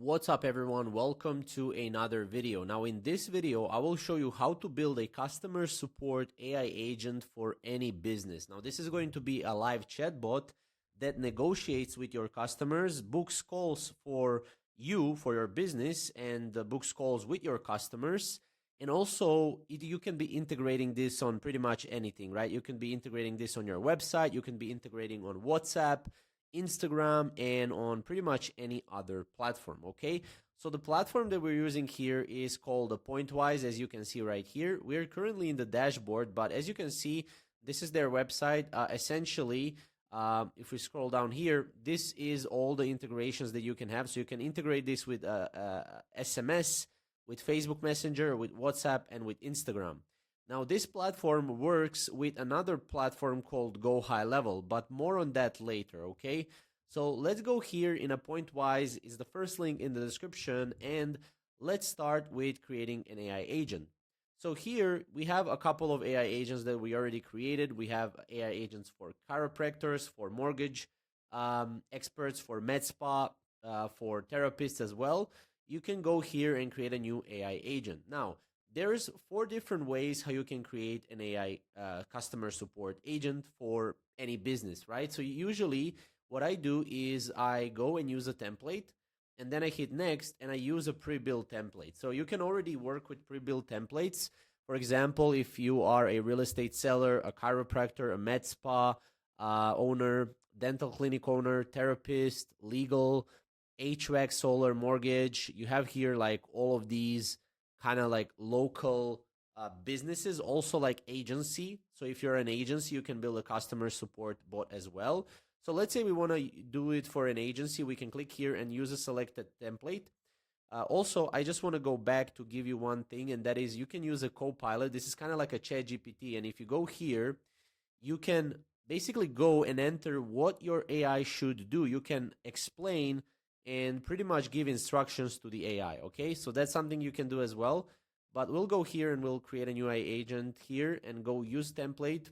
What's up everyone, welcome to another video. Now in this video I will show you how to build a customer support AI agent for any business. Now this is going to be a live chatbot that negotiates with your customers, books calls for you, for your business, and books calls with your customers. And also you can be integrating this on pretty much anything, right? You can be integrating this on your website, you can be integrating on WhatsApp, Instagram, and on pretty much any other platform. Okay, so the platform that we're using here is called Appointwise. As you can see right here, we're currently in the dashboard, but as you can see, this is their website. Essentially, if we scroll down here, this is all the integrations that you can have. So you can integrate this with SMS, with Facebook Messenger, with WhatsApp, and with Instagram. Now this platform works with another platform called GoHighLevel, but more on that later, okay? So let's go here in Appointwise, is the first link in the description, and let's start with creating an AI agent. So here we have a couple of AI agents that we already created. We have AI agents for chiropractors, for mortgage experts, for med spa, for therapists as well. You can go here and create a new AI agent. Now, there's 4 different ways how you can create an AI customer support agent for any business, right? So usually what I do is I go and use a template, and then I hit next and I use a pre-built template. So you can already work with pre-built templates. For example, if you are a real estate seller, a chiropractor, a med spa owner, dental clinic owner, therapist, legal, HVAC, solar, mortgage, you have here like all of these kind of like local businesses, also like agency. So if you're an agency, you can build a customer support bot as well. So let's say we want to do it for an agency. We can click here and use a selected template. Also, I just want to go back to give you one thing, and that is you can use a Copilot. This is kind of like a ChatGPT. And if you go here, you can basically go and enter what your AI should do. You can explain and pretty much give instructions to the AI, okay? So that's something you can do as well. But we'll go here and we'll create a new AI agent here and go use template,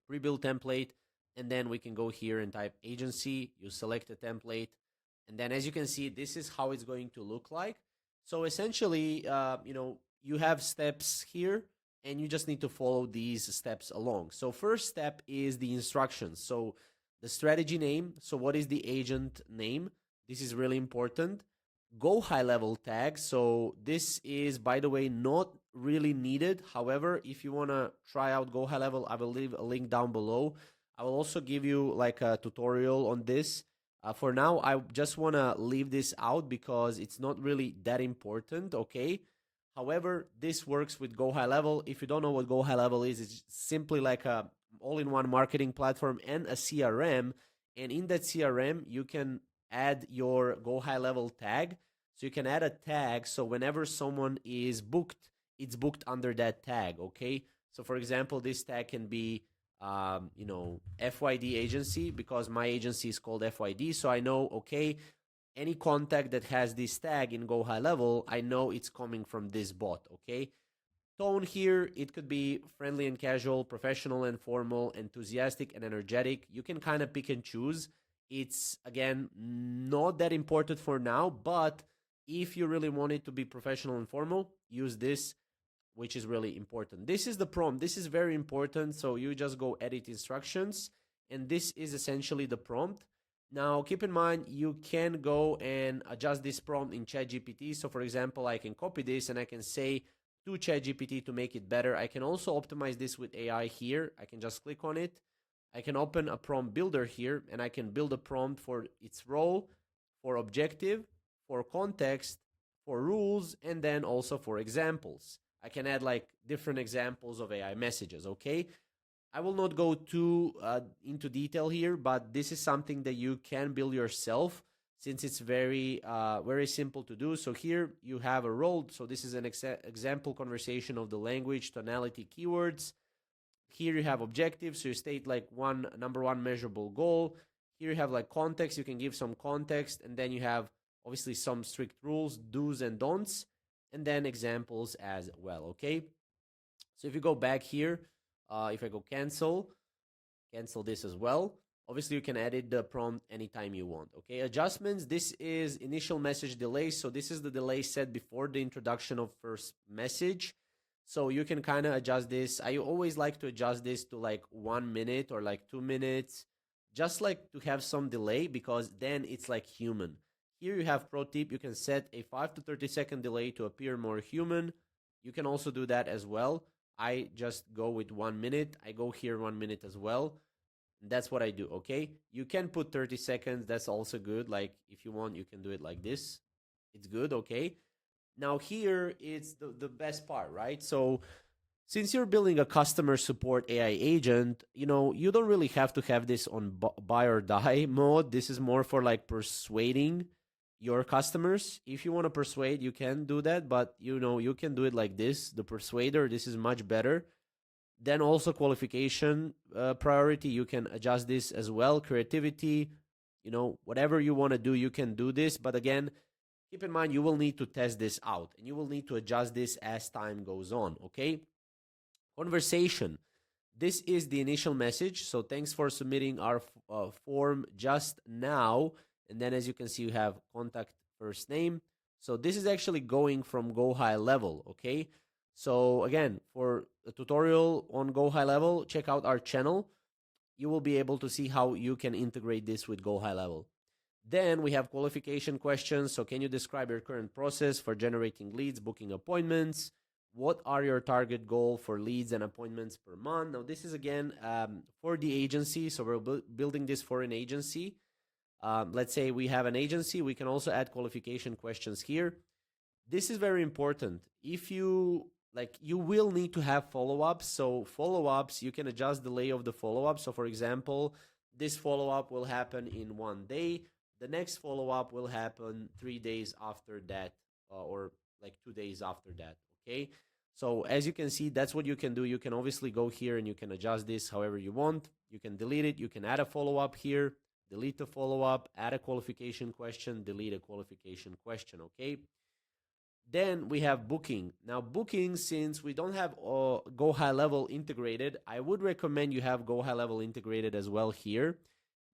pre-built template, and then we can go here and type agency, you select a template, and then as you can see, this is how it's going to look like. So essentially, you have steps here, and you just need to follow these steps along. So first step is the instructions. So the strategy name, so what is the agent name? This is really important. GoHighLevel tag. So this is, by the way, not really needed. However, if you want to try out GoHighLevel, I will leave a link down below. I will also give you like a tutorial on this. For now, I just want to leave this out because it's not really that important, okay? However, this works with GoHighLevel. If you don't know what GoHighLevel is, it's simply like a all-in-one marketing platform and a CRM. And in that CRM, you can add your GoHighLevel tag. So you can add a tag, so whenever someone is booked, it's booked under that tag, okay? So for example, this tag can be, FYD agency, because my agency is called FYD. So I know, okay, any contact that has this tag in GoHighLevel, I know it's coming from this bot, okay? Tone here, it could be friendly and casual, professional and formal, enthusiastic and energetic. You can kind of pick and choose. It's, again, not that important for now, but if you really want it to be professional and formal, use this, which is really important. This is the prompt. This is very important. So you just go edit instructions, and this is essentially the prompt. Now, keep in mind, you can go and adjust this prompt in ChatGPT. So for example, I can copy this and I can say to ChatGPT to make it better. I can also optimize this with AI here. I can just click on it. I can open a prompt builder here, and I can build a prompt for its role, for objective, for context, for rules, and then also for examples. I can add like different examples of AI messages, okay? I will not go too into detail here, but this is something that you can build yourself since it's very simple to do. So here you have a role. So this is an example conversation of the language, tonality, keywords. Here you have objectives, so you state like number one measurable goal. Here you have like context, you can give some context, and then you have obviously some strict rules, do's and don'ts, and then examples as well, okay? So if you go back here, if I go cancel this as well, Obviously, you can edit the prompt anytime you want. Okay, adjustments. This is initial message delay. So this is the delay set before the introduction of first message. So you can kind of adjust this. I always like to adjust this to like 1 minute or like 2 minutes, just like to have some delay, because then it's like human. Here you have pro tip. You can set a 5 to 30-second delay to appear more human. You can also do that as well. I just go with 1 minute. I go here 1 minute as well. That's what I do. Okay, you can put 30 seconds. That's also good. Like if you want, you can do it like this. It's good. Okay, now here it's the best part, right? So since you're building a customer support AI agent, you don't really have to have this on buy or die mode. This is more for like persuading your customers. If you want to persuade, you can do that, but you can do it like this, the persuader. This is much better. Then also qualification priority, you can adjust this as well. Creativity, whatever you want to do, you can do this. But again, keep in mind, you will need to test this out and you will need to adjust this as time goes on. Okay. Conversation. This is the initial message. So thanks for submitting our form just now. And then as you can see, you have contact first name. So this is actually going from GoHighLevel. Okay. So again, for a tutorial on GoHighLevel, check out our channel. You will be able to see how you can integrate this with GoHighLevel. Then we have qualification questions. So can you describe your current process for generating leads, booking appointments? What are your target goal for leads and appointments per month? Now, this is again for the agency. So we're building this for an agency. Let's say we have an agency. We can also add qualification questions here. This is very important. If you will need to have follow-ups. So follow-ups, you can adjust the delay of the follow-up. So for example, this follow-up will happen in 1 day. The next follow-up will happen 3 days after that, or like 2 days after that. Okay. So as you can see, that's what you can do. You can obviously go here and you can adjust this however you want. You can delete it. You can add a follow-up here, delete the follow-up, add a qualification question, delete a qualification question. Okay. Then we have booking. Now booking, since we don't have GoHighLevel integrated, I would recommend you have GoHighLevel integrated as well here.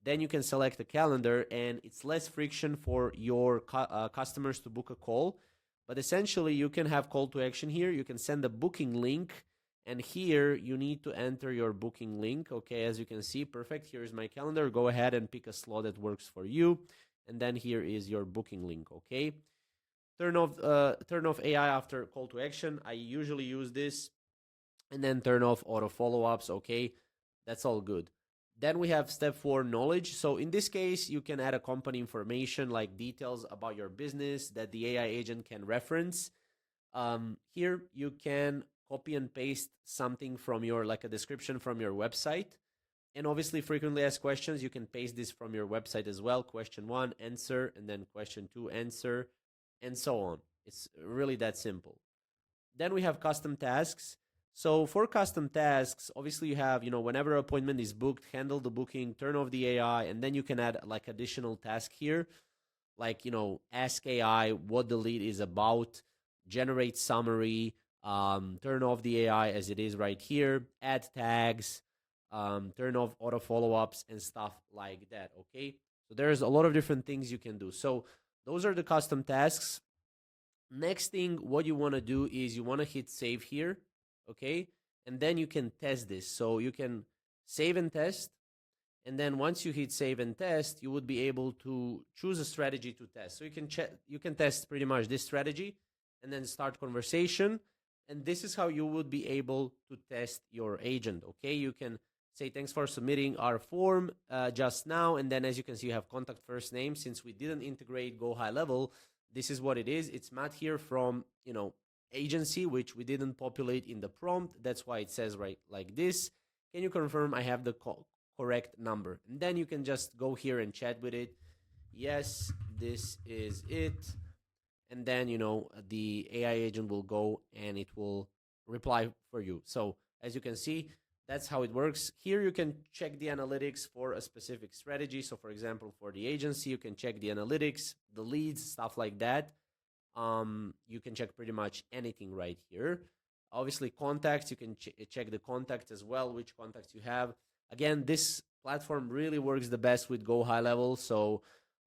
Then you can select a calendar and it's less friction for your customers to book a call. But essentially you can have call to action here. You can send a booking link and here you need to enter your booking link. Okay, as you can see, perfect. Here is my calendar. Go ahead and pick a slot that works for you. And then here is your booking link. Okay. Turn off AI after call to action. I usually use this. And then turn off auto follow-ups. Okay, that's all good. Then we have step 4, knowledge. So in this case, you can add a company information like details about your business that the AI agent can reference. Here you can copy and paste something from like a description from your website. And obviously frequently asked questions, you can paste this from your website as well. Question 1, answer, and then question 2, answer, and so on. It's really that simple. Then we have custom tasks. So for custom tasks, obviously you have, whenever an appointment is booked, handle the booking, turn off the AI, and then you can add like additional task here, like, ask AI what the lead is about, generate summary, turn off the AI as it is right here, add tags, turn off auto follow-ups and stuff like that. Okay. So there's a lot of different things you can do. So those are the custom tasks. Next thing, what you want to do is you want to hit save here. Okay. And then you can test this. So you can save and test. And then once you hit save and test, you would be able to choose a strategy to test. So you can test pretty much this strategy and then start conversation. And this is how you would be able to test your agent. Okay. You can say, thanks for submitting our form just now. And then as you can see, you have contact first name. Since we didn't integrate GoHighLevel, this is what it is. It's Matt here from, agency, which we didn't populate in the prompt. That's why it says right like this. Can you confirm I have the correct number? And then you can just go here and chat with it. Yes, this is it. And then, the AI agent will go and it will reply for you. So as you can see, that's how it works. Here you can check the analytics for a specific strategy. So for example, for the agency, you can check the analytics, the leads, stuff like that. You can check pretty much anything right here. Obviously contacts, you can check the contacts as well, which contacts you have. Again, this platform really works the best with GoHighLevel, so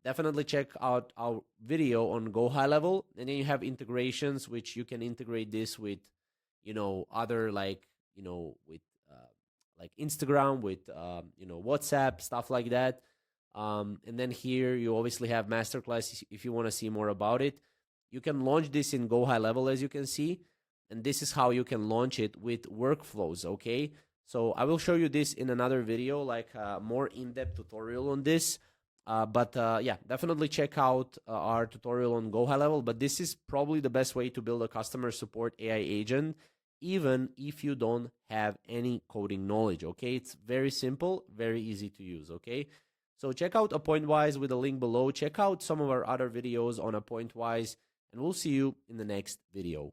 definitely check out our video on GoHighLevel. And then you have integrations, which you can integrate this with, other like, with like Instagram, with WhatsApp, stuff like that. And then here you obviously have masterclass if you want to see more about it. You can launch this in GoHighLevel, as you can see, and this is how you can launch it with workflows. Okay, so I will show you this in another video, like a more in-depth tutorial on this. But yeah, definitely check out our tutorial on GoHighLevel. But this is probably the best way to build a customer support AI agent, even if you don't have any coding knowledge. Okay, it's very simple, very easy to use. Okay, so check out Appointwise with a link below. Check out some of our other videos on Appointwise, and we'll see you in the next video.